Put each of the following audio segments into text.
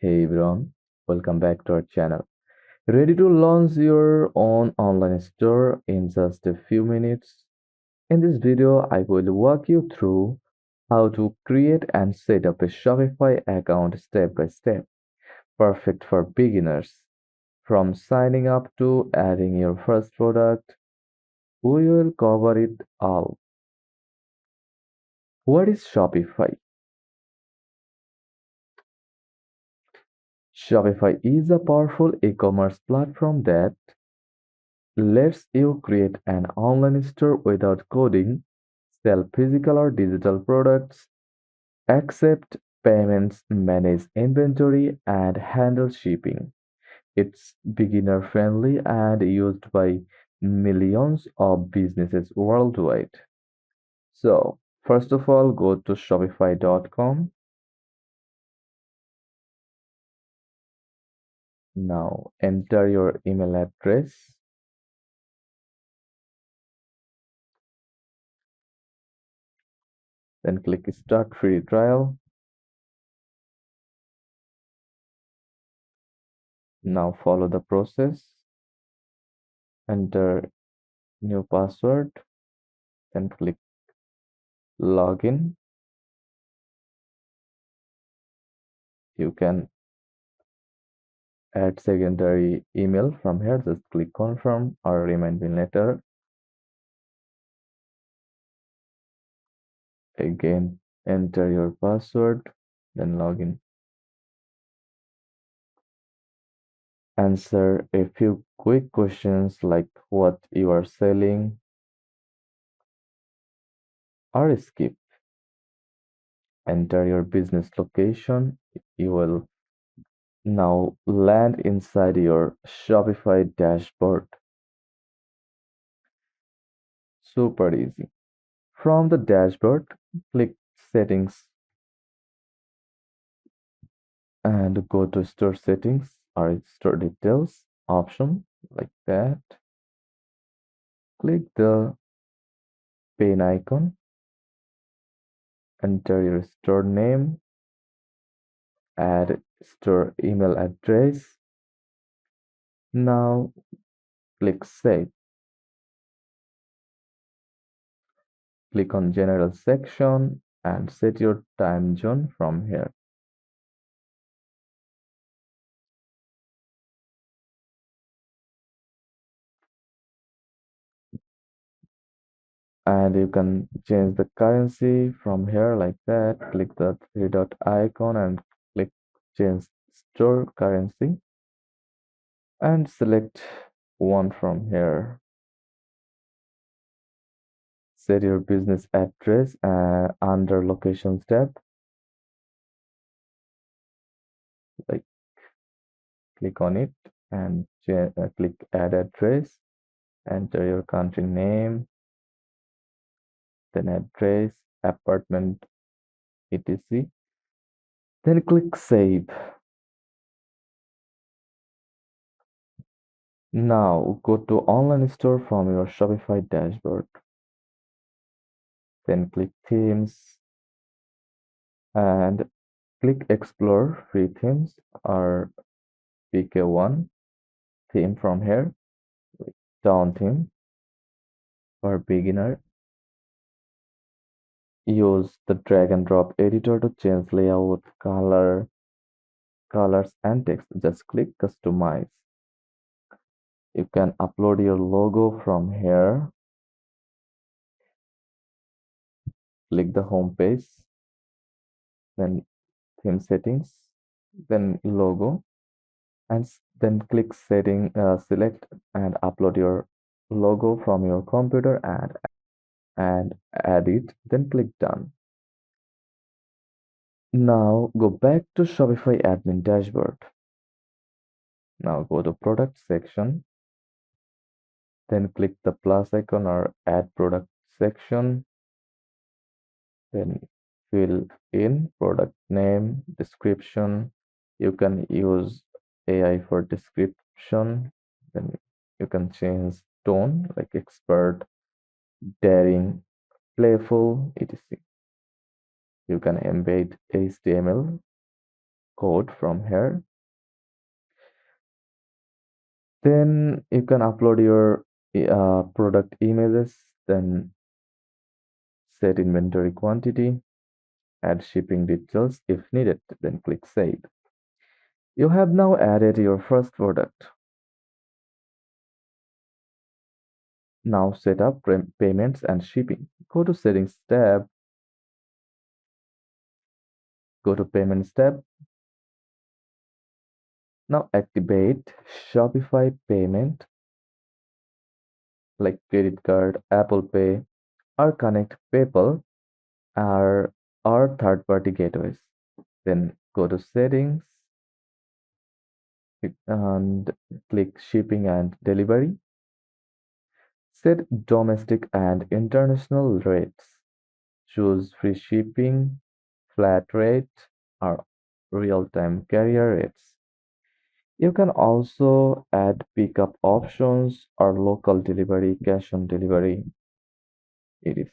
Hey everyone, welcome back to our channel. Ready to launch your own online store in just a few minutes? In this video, I will walk you through how to create and set up a Shopify account step by step, perfect for beginners. From signing up to adding your first product, we will cover it all. What is Shopify? Shopify is a powerful e-commerce platform that lets you create an online store without coding, sell physical or digital products, accept payments, manage inventory, and handle shipping. It's beginner friendly and used by millions of businesses worldwide. So, first of all, go to shopify.com. Now, enter your email address, then click Start Free Trial. Now, follow the process. Enter new password, then click login. You can add secondary email from here. Just click confirm or remind me later. Again, enter your password, then login. Answer a few quick questions like what you are selling, or skip. Enter your business location. You will now land inside your Shopify dashboard. Super easy. From the dashboard, click settings and go to store settings or store details option like that. Click the pen icon, enter your store name, add store email address. Now click save. Click on general section and set your time zone from here. And you can change the currency from here like that. Click the three dot icon and click change store currency and select one from here. Set your business address under locations tab. Like click on it and click add address. Enter your country name, then address, apartment, etc. Then click save. Now go to online store from your Shopify dashboard. Then click themes and click explore free themes or pick a one theme from here. Down theme for beginner. Use the drag and drop editor to change layout, colors and text. Just click customize. You can upload your logo from here. Click the home page, then theme settings, then logo, and then click select and upload your logo from your computer and add it, then click done. Now go back to Shopify admin dashboard. Now go to product section, then click the plus icon or add product section, then fill in product name, description. You can use AI for description. Then you can change tone like expert, daring, playful, etc. You can embed HTML code from here. Then you can upload your product images, then set inventory quantity, add shipping details if needed, then click Save. You have now added your first product. Now set up payments and shipping. Go to Settings tab, go to Payments tab. Now activate Shopify payment like credit card, Apple Pay, or connect PayPal or third-party gateways. Then go to Settings and click Shipping and Delivery. Set domestic and international rates. Choose free shipping, flat rate, or real-time carrier rates. You can also add pickup options or local delivery, cash on delivery, etc.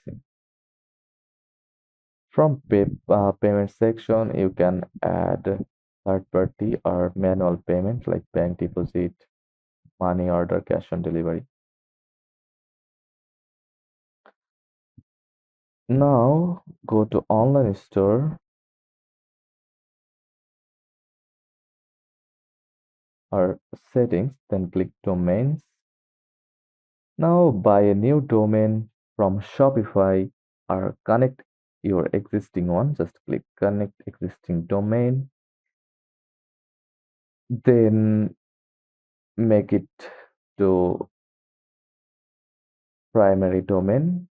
From payment section, you can add third party or manual payment like bank deposit, money order, cash on delivery. Now go to online store or settings, then click domains. Now buy a new domain from Shopify or connect your existing one. Just click connect existing domain. Then make it to primary domain.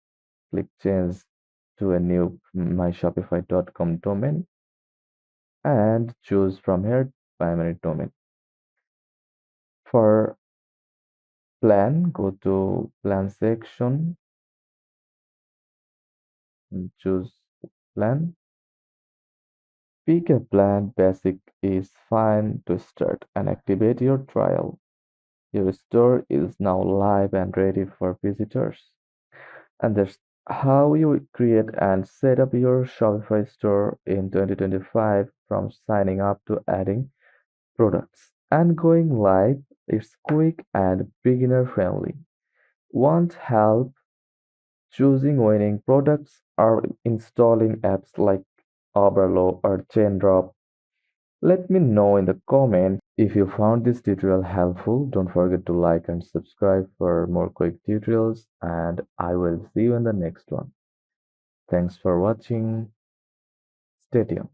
Click change to a new myshopify.com domain and choose from here primary domain. For plan, go to plan section and choose plan. Pick a plan, basic is fine to start and activate your trial. Your store is now live and ready for visitors. And that's how you create and set up your Shopify store in 2025 from signing up to adding products. And going live is quick and beginner friendly. Want help choosing winning products or installing apps like Overload or Chaindrop? Let me know in the comments. If you found this tutorial helpful, don't forget to like and subscribe for more quick tutorials, and I will see you in the next one. Thanks for watching. Stay tuned.